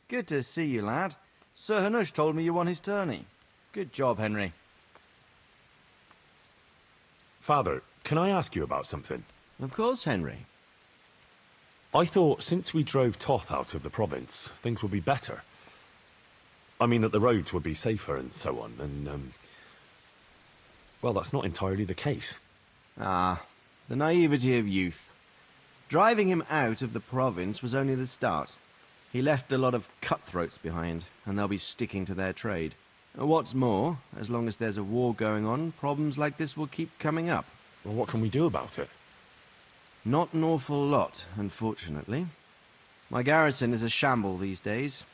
Good to see you, lad. Sir Hanush told me you won his tourney. Good job, Henry. Father, can I ask you about something? Of course, Henry. I thought since we drove Toth out of the province, things would be better. I mean that the roads would be safer and so on, and, well, that's not entirely the case. Ah, the naivety of youth. Driving him out of the province was only the start. He left a lot of cutthroats behind, and they'll be sticking to their trade. What's more, as long as there's a war going on, problems like this will keep coming up. Well, what can we do about it? Not an awful lot, unfortunately. My garrison is a shamble these days.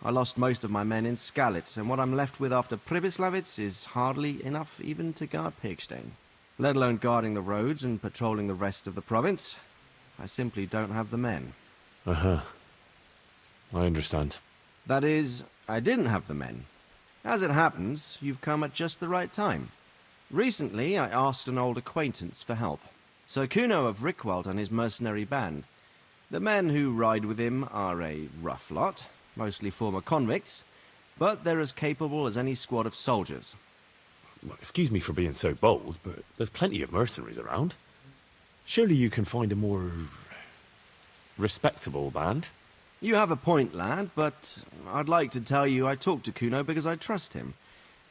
I lost most of my men in Skalitz, and what I'm left with after Pribyslavitz is hardly enough even to guard Pigstein. Let alone guarding the roads and patrolling the rest of the province. I simply don't have the men. Uh-huh. I understand. That is, I didn't have the men. As it happens, you've come at just the right time. Recently, I asked an old acquaintance for help. Sir Kuno of Rickwald and his mercenary band. The men who ride with him are a rough lot, mostly former convicts, but they're as capable as any squad of soldiers. Well, excuse me for being so bold, but there's plenty of mercenaries around. Surely you can find a more respectable band? You have a point, lad, but I'd like to tell you I talked to Kuno because I trust him.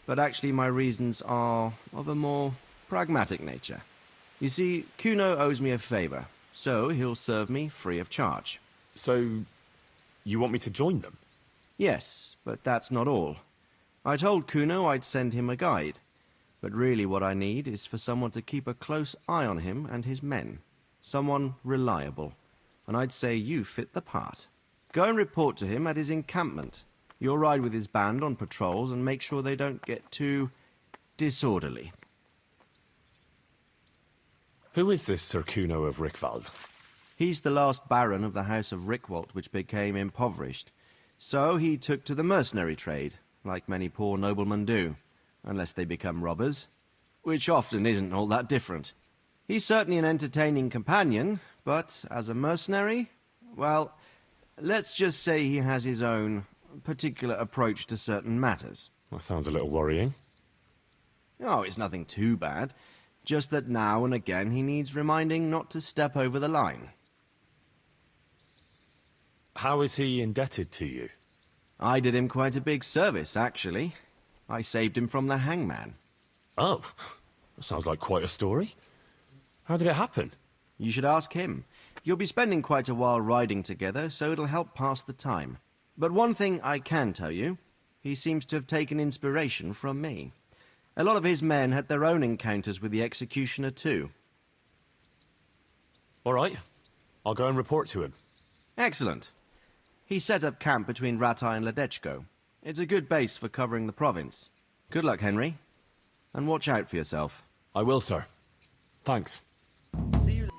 But actually my reasons are of a more pragmatic nature. You see, Kuno owes me a favor, so he'll serve me free of charge. So, you want me to join them? Yes, but that's not all. I told Kuno I'd send him a guide, but really what I need is for someone to keep a close eye on him and his men. Someone reliable. And I'd say you fit the part. Go and report to him at his encampment. You'll ride with his band on patrols and make sure they don't get too disorderly. Who is this Sir Kuno of Rickwald? He's the last baron of the House of Rickwald, which became impoverished. So he took to the mercenary trade, like many poor noblemen do, unless they become robbers, which often isn't all that different. He's certainly an entertaining companion, but as a mercenary, well, let's just say he has his own particular approach to certain matters. That sounds a little worrying. Oh, it's nothing too bad. Just that now and again he needs reminding not to step over the line. How is he indebted to you? I did him quite a big service, actually. I saved him from the hangman. Oh, that sounds like quite a story. How did it happen? You should ask him. You'll be spending quite a while riding together, so it'll help pass the time. But one thing I can tell you, he seems to have taken inspiration from me. A lot of his men had their own encounters with the executioner too. All right, I'll go and report to him. Excellent. He set up camp between Ratai and Ledechko. It's a good base for covering the province. Good luck, Henry. And watch out for yourself. I will, sir. Thanks. See you.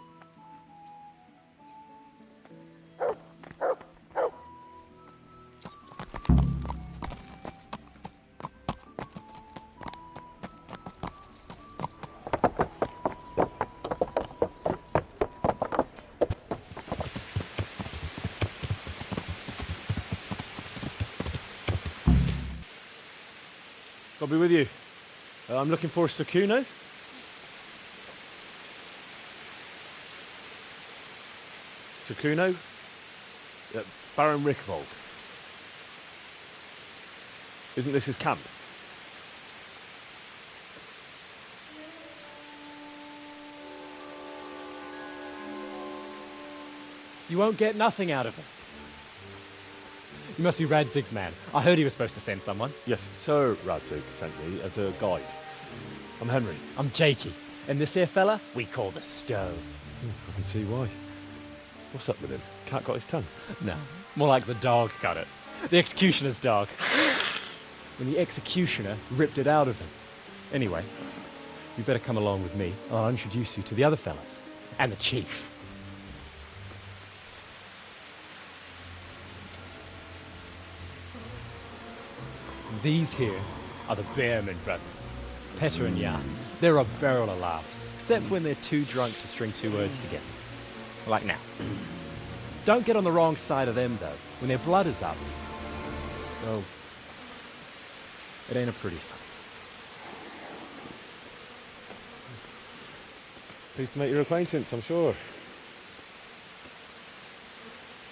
I'll be with you. I'm looking for Sir Kuno. Sir Kuno? Baron Rickwald. Isn't this his camp? You won't get nothing out of him. You must be Radzig's man. I heard he was supposed to send someone. Yes, Sir Radzig sent me as a guide. I'm Henry. I'm Jakey. And this here fella, we call the Stowe. I can see why. What's up with him? Cat got his tongue? No, more like the dog got it. The executioner's dog. When the executioner ripped it out of him. Anyway, you better come along with me. I'll introduce you to the other fellas. And the chief. These here are the Bearman brothers, Petter and Jan. They're a barrel of laughs, except when they're too drunk to string two words together. Like now. Don't get on the wrong side of them, though. When their blood is up, Well, it ain't a pretty sight. Pleased to make your acquaintance, I'm sure.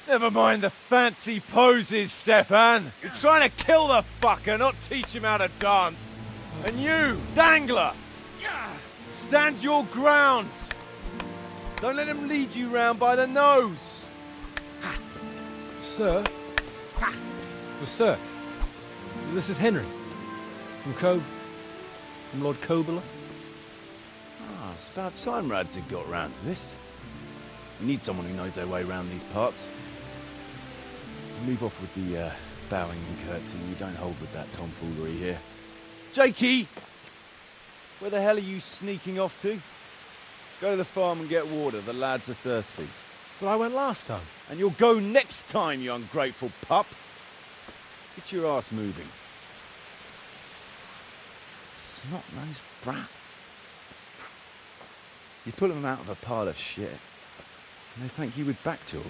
Never mind the fancy poses, Stefan. You're trying to kill the fucker, not teach him how to dance. And you, Dangler, stand your ground. Don't let him lead you round by the nose. Sir? Well, sir, this is Henry. From Lord Kobler. Ah, it's about time Radzig got round to this. We need someone who knows their way around these parts. Leave off with the bowing and curtsying. You don't hold with that tomfoolery here. Jakey! Where the hell are you sneaking off to? Go to the farm and get water. The lads are thirsty. But I went last time. And you'll go next time, you ungrateful pup. Get your ass moving. Snot-nosed brat. You pull them out of a pile of shit, and they thank you with back talk.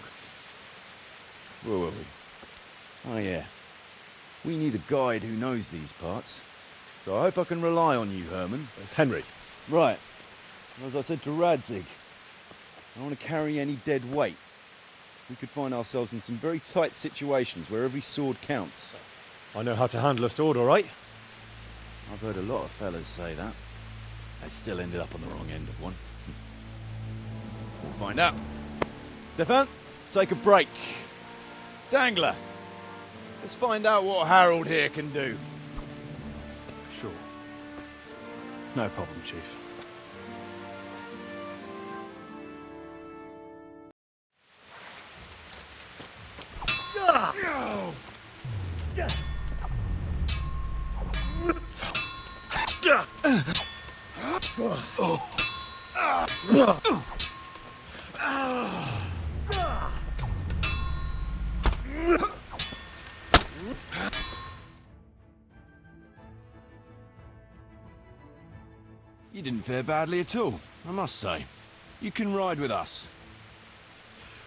Where were we? Oh yeah. We need a guide who knows these parts. So I hope I can rely on you, Herman. It's Henry. Right. As I said to Radzig, I don't want to carry any dead weight. We could find ourselves in some very tight situations where every sword counts. I know how to handle a sword, all right. I've heard a lot of fellas say that. They still ended up on the wrong end of one. We'll find out. Stefan, take a break. Dangler, let's find out what Harold here can do. Sure. No problem, Chief. You didn't fare badly at all, I must say. You can ride with us.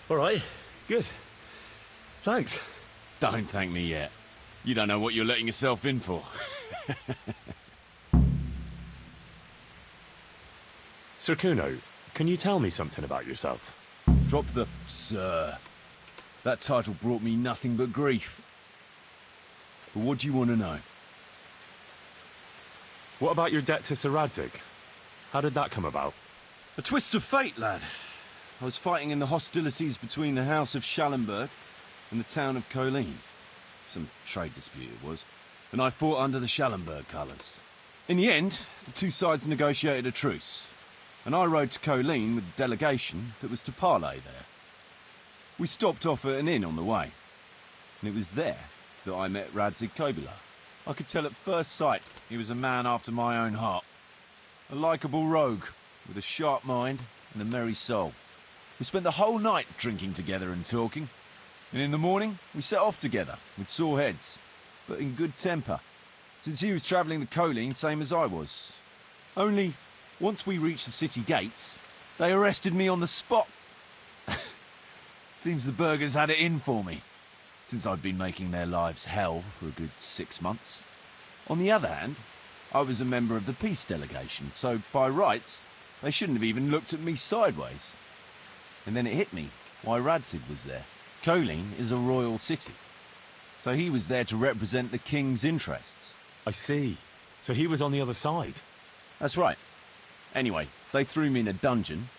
All right, good. Thanks. Don't thank me yet. You don't know what you're letting yourself in for. Sir Kuno, can you tell me something about yourself? Drop the sir. That title brought me nothing but grief. But what do you want to know? What about your debt to Sir Radzig? How did that come about? A twist of fate, lad. I was fighting in the hostilities between the House of Schallenberg and the town of Colleen. Some trade dispute it was, and I fought under the Schallenberg colours. In the end, the two sides negotiated a truce, and I rode to Colleen with the delegation that was to parley there. We stopped off at an inn on the way, and it was there that I met Radzig Kobyla. I could tell at first sight he was a man after my own heart. A likeable rogue, with a sharp mind and a merry soul. We spent the whole night drinking together and talking, and in the morning we set off together, with sore heads, but in good temper, since he was travelling the Colleen same as I was. Only, once we reached the city gates, they arrested me on the spot. Seems the burghers had it in for me, since I'd been making their lives hell for a good 6 months. On the other hand, I was a member of the peace delegation, so by rights, they shouldn't have even looked at me sideways. And then it hit me why Radzig was there. Colleen is a royal city, so he was there to represent the king's interests. I see. So he was on the other side. That's right. Anyway, they threw me in a dungeon,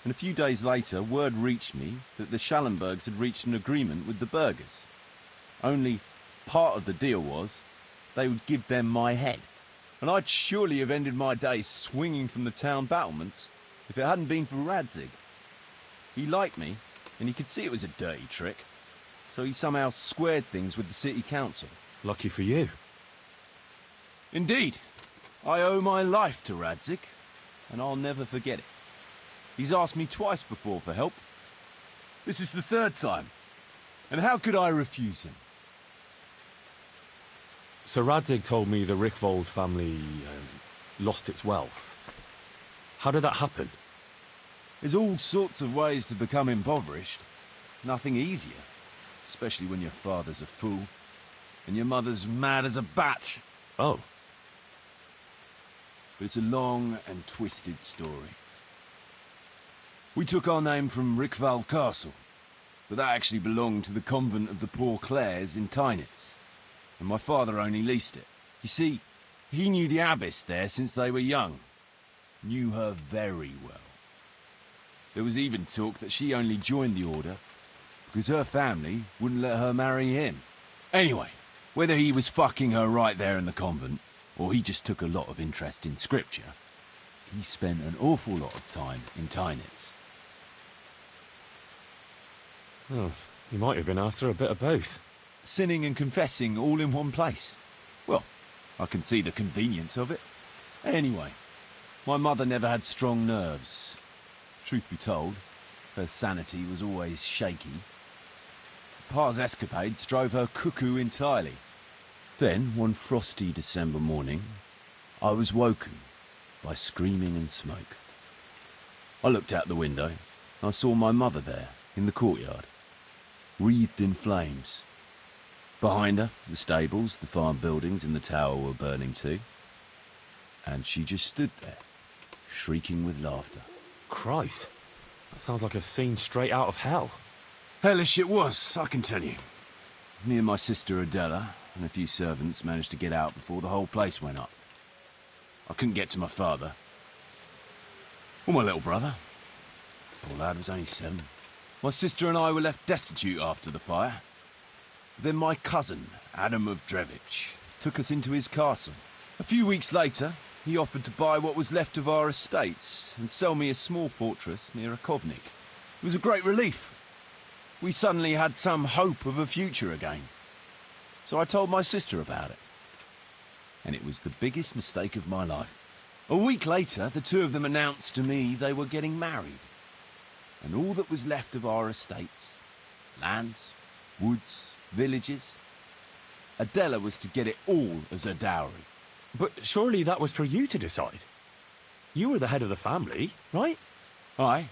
and a few days later word reached me that the Schallenbergs had reached an agreement with the burghers. Only part of the deal was they would give them my head. And I'd surely have ended my days swinging from the town battlements if it hadn't been for Radzig. He liked me, and he could see it was a dirty trick, so he somehow squared things with the city council. Lucky for you. Indeed. I owe my life to Radzig, and I'll never forget it. He's asked me twice before for help. This is the third time, and how could I refuse him? Sir Radzig told me the Rickvold family lost its wealth. How did that happen? There's all sorts of ways to become impoverished. Nothing easier, especially when your father's a fool. and your mother's mad as a bat. Oh, But it's a long and twisted story. We took our name from Rickval Castle, but that actually belonged to the convent of the Poor Clares in Tynitz, and my father only leased it. You see, he knew the abbess there since they were young. Knew her very well. There was even talk that she only joined the order because her family wouldn't let her marry him. Anyway, whether he was fucking her right there in the convent, or he just took a lot of interest in scripture, he spent an awful lot of time in Tynitz. oh, he might have been after a bit of both. Sinning and confessing all in one place. Well, I can see the convenience of it. Anyway, my mother never had strong nerves. Truth be told, her sanity was always shaky. Pa's escapades drove her cuckoo entirely. Then, one frosty December morning, I was woken by screaming and smoke. I looked out the window, and I saw my mother there, in the courtyard, wreathed in flames. Behind her, the stables, the farm buildings and the tower were burning too. And she just stood there, shrieking with laughter. Christ, that sounds like a scene straight out of hell. Hellish it was, I can tell you. Me and my sister Adela and a few servants managed to get out before the whole place went up. I couldn't get to my father. Or my little brother. Poor lad was only 7. My sister and I were left destitute after the fire. Then my cousin, Adam of Drevich, took us into his castle. A few weeks later, he offered to buy what was left of our estates and sell me a small fortress near Akovnik. It was a great relief. We suddenly had some hope of a future again. So I told my sister about it. And it was the biggest mistake of my life. A week later, the two of them announced to me they were getting married. And all that was left of our estates, lands, woods, villages, Adela was to get it all as a dowry. But surely that was for you to decide. You were the head of the family, right? Aye.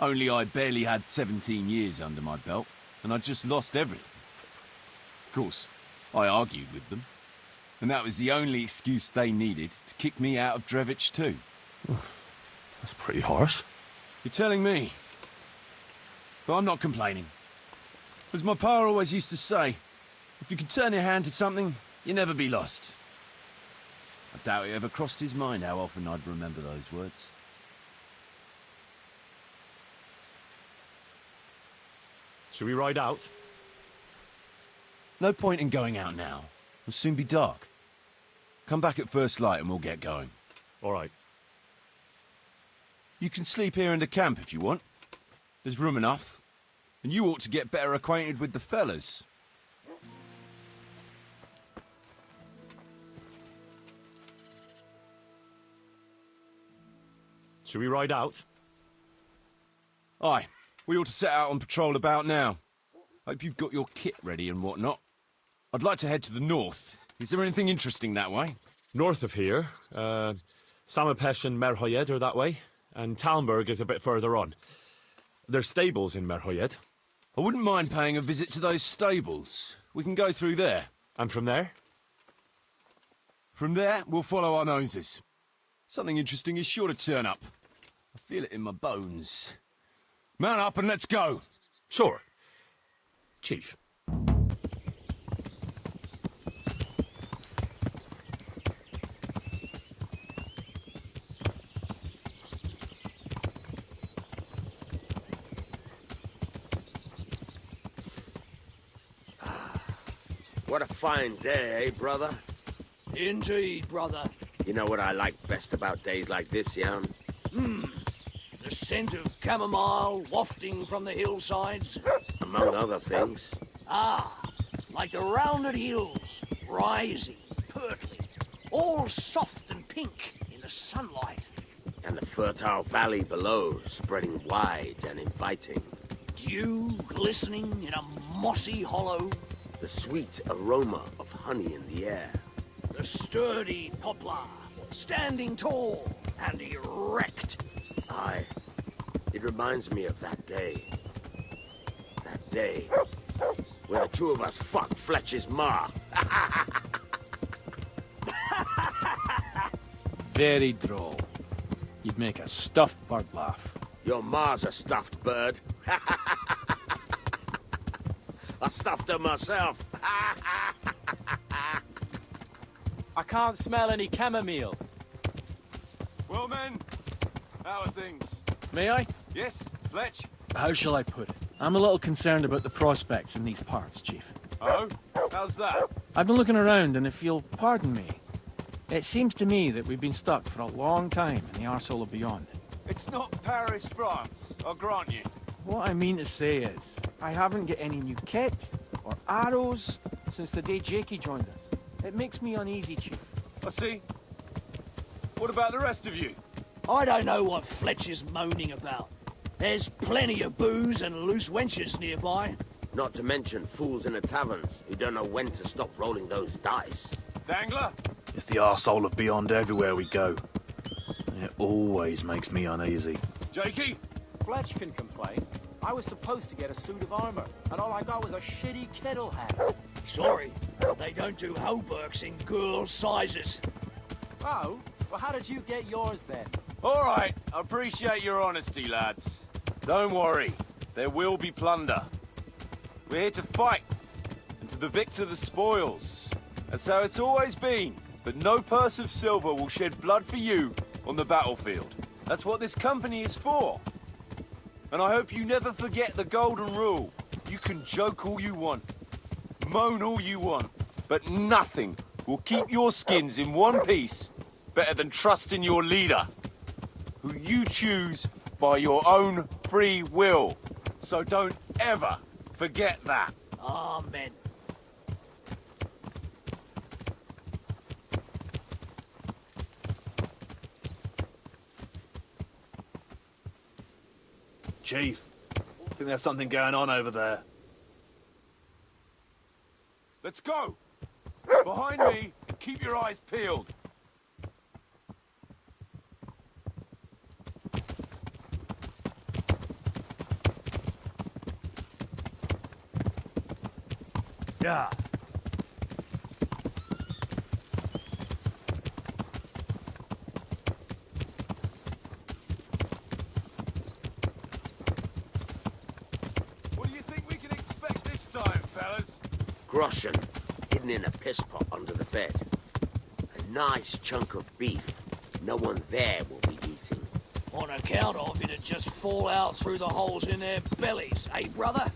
Only I barely had 17 years under my belt, and I'd just lost everything. Of course, I argued with them, and that was the only excuse they needed to kick me out of Drevich too. That's pretty harsh. You're telling me. But I'm not complaining. As my pa always used to say, if you can turn your hand to something, you'll never be lost. I doubt it ever crossed his mind how often I'd remember those words. Should we ride out? No point in going out now. It'll soon be dark. Come back at first light and we'll get going. All right. You can sleep here in the camp if you want. There's room enough. And you ought to get better acquainted with the fellas. Should we ride out? Aye, we ought to set out on patrol about now. Hope you've got your kit ready and whatnot. I'd like to head to the north. Is there anything interesting that way? North of here, Samapesh and Merhoyed are that way, and Talmberg is a bit further on. There's stables in Merhoyed. I wouldn't mind paying a visit to those stables. We can go through there. And from there? From there, we'll follow our noses. Something interesting is sure to turn up. I feel it in my bones. Mount up and let's go. Sure. Chief. What a fine day, eh, brother? Indeed, brother. You know what I like best about days like this, Jan? The scent of chamomile wafting from the hillsides. Among other things. Like the rounded hills, rising, purtling, all soft and pink in the sunlight. And the fertile valley below, spreading wide and inviting. Dew glistening in a mossy hollow. The sweet aroma of honey in the air. The sturdy poplar, standing tall and erect. Aye, it reminds me of that day. That day where the two of us fucked Fletcher's ma. Very droll. You'd make a stuffed bird laugh. Your ma's a stuffed bird. I stuffed her myself. I can't smell any chamomile. Well, men, how are things? May I? Yes, Fletch? How shall I put it? I'm a little concerned about the prospects in these parts, Chief. Oh? How's that? I've been looking around, and if you'll pardon me, it seems to me that we've been stuck for a long time in the arsehole of beyond. It's not Paris, France, I'll grant you. What I mean to say is, I haven't got any new kit or arrows since the day Jakey joined us. It makes me uneasy, Chief. I see. What about the rest of you? I don't know what Fletcher's moaning about. There's plenty of booze and loose wenches nearby. Not to mention fools in the taverns who don't know when to stop rolling those dice. Dangler? It's the arsehole of beyond everywhere we go. It always makes me uneasy. Jakey? Fletch can complain. I was supposed to get a suit of armor, and all I got was a shitty kettle hat. Sorry, they don't do hauberks in girl sizes. Oh? Well, how did you get yours then? All right, I appreciate your honesty, lads. Don't worry, there will be plunder. We're here to fight, and to the victor the spoils. That's how it's always been. But no purse of silver will shed blood for you on the battlefield. That's what this company is for. And I hope you never forget the golden rule. You can joke all you want, moan all you want, but nothing will keep your skins in one piece better than trusting your leader, who you choose by your own free will. So don't ever forget that. Amen. Chief, I think there's something going on over there. Let's go! Behind me, and keep your eyes peeled. Yeah. What do you think we can expect this time, fellas? Groschen, hidden in a piss pot under the bed. A nice chunk of beef no one there will be eating. On account of it'd just fall out through the holes in their bellies, eh, brother?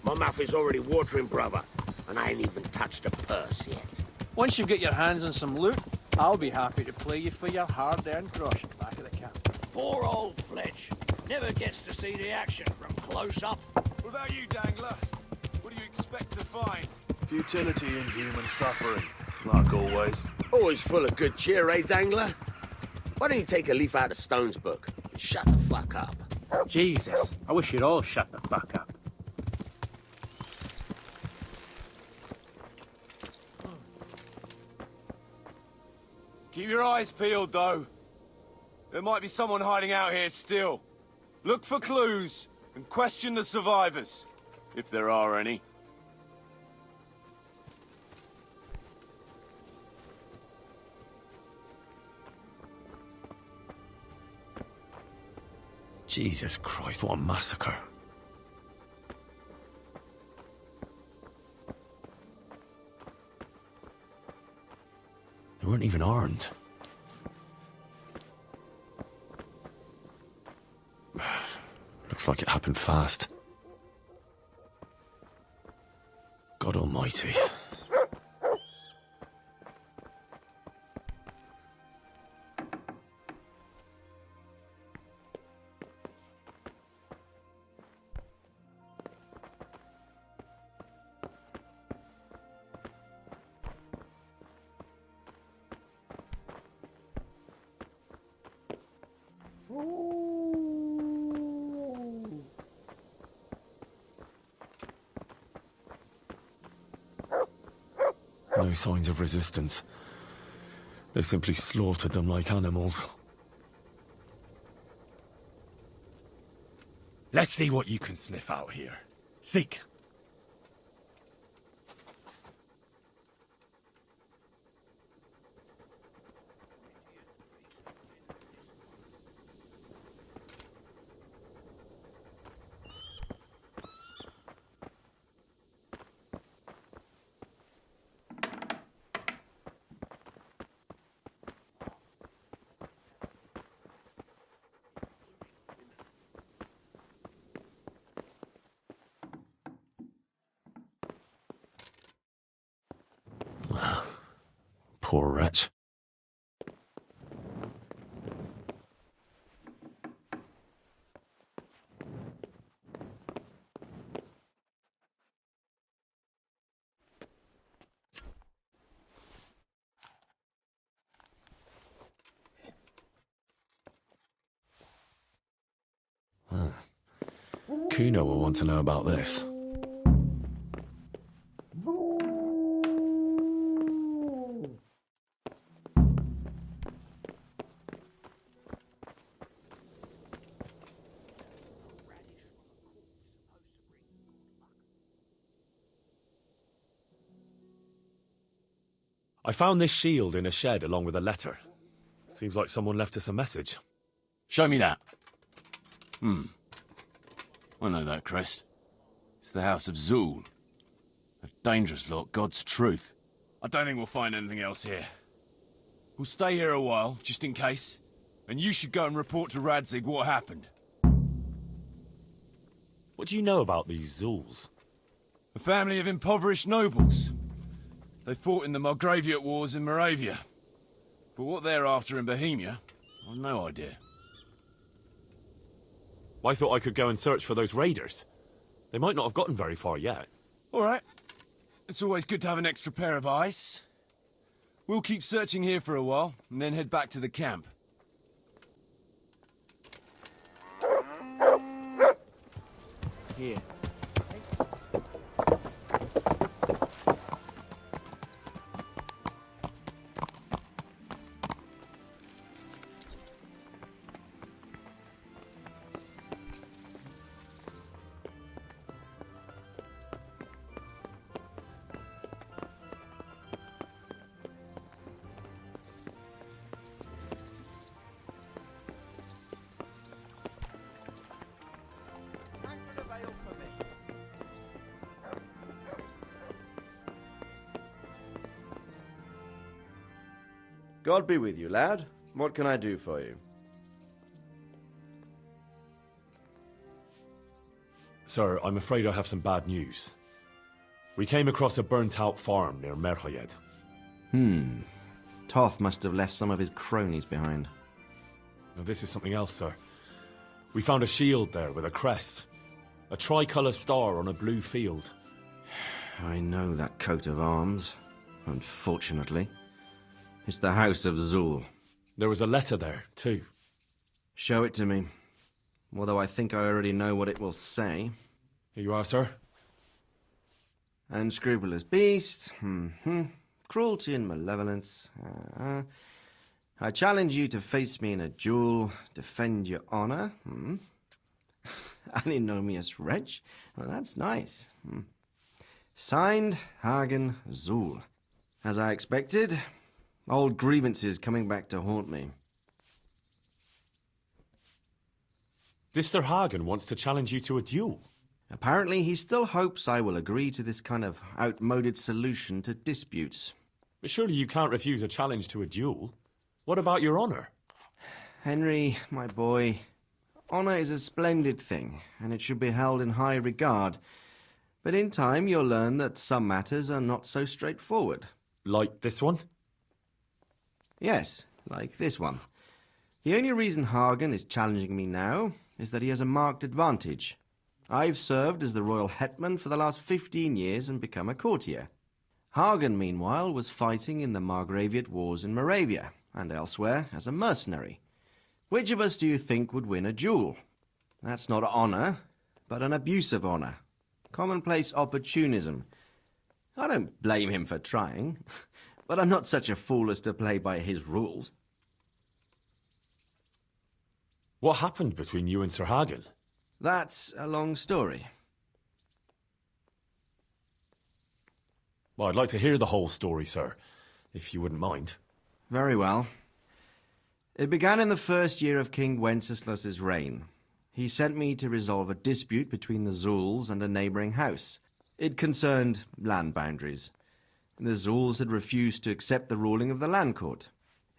My mouth is already watering, brother, and I ain't even touched a purse yet. Once you've got your hands on some loot, I'll be happy to play you for your hard-earned groschen back at the camp. Poor old Fletch. Never gets to see the action from close up. What about you, Dangler? What do you expect to find? Futility in human suffering, like always. Always full of good cheer, eh, Dangler? Why don't you take a leaf out of Stone's book and shut the fuck up? Jesus, I wish you'd all shut the fuck up. Keep your eyes peeled, though. There might be someone hiding out here still. Look for clues and question the survivors, if there are any. Jesus Christ, what a massacre. They weren't even armed. Looks like it happened fast. God almighty. No signs of resistance. They simply slaughtered them like animals. Let's see what you can sniff out here. Seek. Poor wretch. Kuno will want to know about this. I found this shield in a shed along with a letter. Seems like someone left us a message. Show me that. I know that crest. It's the House of Zul. A dangerous lot, God's truth. I don't think we'll find anything else here. We'll stay here a while, just in case. And you should go and report to Radzig what happened. What do you know about these Zuls? A family of impoverished nobles. They fought in the Margraviate Wars in Moravia. But what they're after in Bohemia, I've no idea. I thought I could go and search for those raiders. They might not have gotten very far yet. All right. It's always good to have an extra pair of eyes. We'll keep searching here for a while, and then head back to the camp. Here. God be with you, lad. What can I do for you? Sir, I'm afraid I have some bad news. We came across a burnt-out farm near Merhoyed. Toth must have left some of his cronies behind. Now, this is something else, sir. We found a shield there with a crest. A tricolour star on a blue field. I know that coat of arms, unfortunately. It's the House of Zul. There was a letter there, too. Show it to me. Although I think I already know what it will say. Here you are, sir. Unscrupulous beast. Cruelty and malevolence. I challenge you to face me in a duel. Defend your honor. Antinomious wretch. Well, that's nice. Signed, Hagen Zul. As I expected, old grievances coming back to haunt me. This Sir Hagen wants to challenge you to a duel. Apparently, he still hopes I will agree to this kind of outmoded solution to disputes. But surely you can't refuse a challenge to a duel. What about your honor? Henry, my boy, honor is a splendid thing, and it should be held in high regard. But in time, you'll learn that some matters are not so straightforward. Like this one? Yes, like this one. The only reason Hagen is challenging me now is that he has a marked advantage. I've served as the royal hetman for the last 15 years and become a courtier. Hagen, meanwhile, was fighting in the Margraviate Wars in Moravia and elsewhere as a mercenary. Which of us do you think would win a duel? That's not honor, but an abuse of honor. Commonplace opportunism. I don't blame him for trying, but I'm not such a fool as to play by his rules. What happened between you and Sir Hagen? That's a long story. Well, I'd like to hear the whole story, sir, if you wouldn't mind. Very well. It began in the first year of King Wenceslas's reign. He sent me to resolve a dispute between the Zulls and a neighbouring house. It concerned land boundaries. The Zulls had refused to accept the ruling of the land court.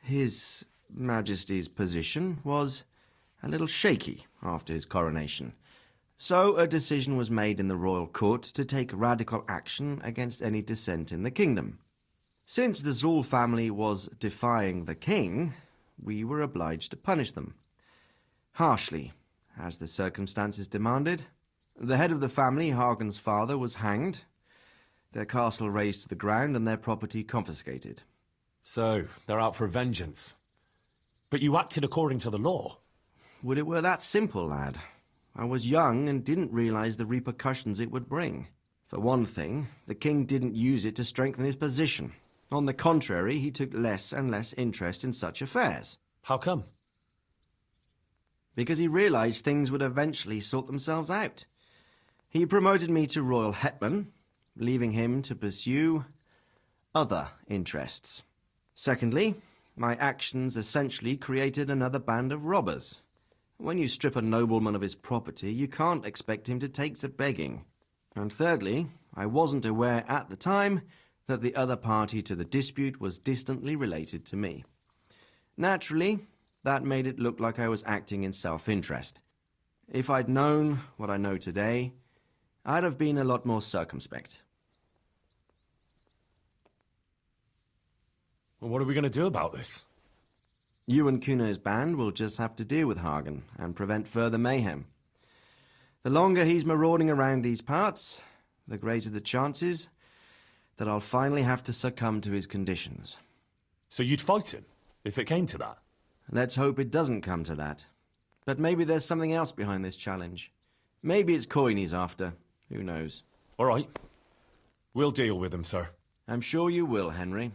His Majesty's position was a little shaky after his coronation. So a decision was made in the royal court to take radical action against any dissent in the kingdom. Since the Zull family was defying the king, we were obliged to punish them. Harshly, as the circumstances demanded. The head of the family, Hagen's father, was hanged, their castle razed to the ground and their property confiscated. So, they're out for vengeance. But you acted according to the law. Would it were that simple, lad. I was young and didn't realize the repercussions it would bring. For one thing, the king didn't use it to strengthen his position. On the contrary, he took less and less interest in such affairs. How come? Because he realized things would eventually sort themselves out. He promoted me to royal hetman, leaving him to pursue other interests. Secondly, my actions essentially created another band of robbers. When you strip a nobleman of his property, you can't expect him to take to begging. And thirdly, I wasn't aware at the time that the other party to the dispute was distantly related to me. Naturally, that made it look like I was acting in self-interest. If I'd known what I know today, I'd have been a lot more circumspect. Well, what are we going to do about this? You and Kuno's band will just have to deal with Hagen and prevent further mayhem. The longer he's marauding around these parts, the greater the chances that I'll finally have to succumb to his conditions. So you'd fight him, if it came to that? Let's hope it doesn't come to that. But maybe there's something else behind this challenge. Maybe it's coin he's after. Who knows? All right. We'll deal with him, sir. I'm sure you will, Henry.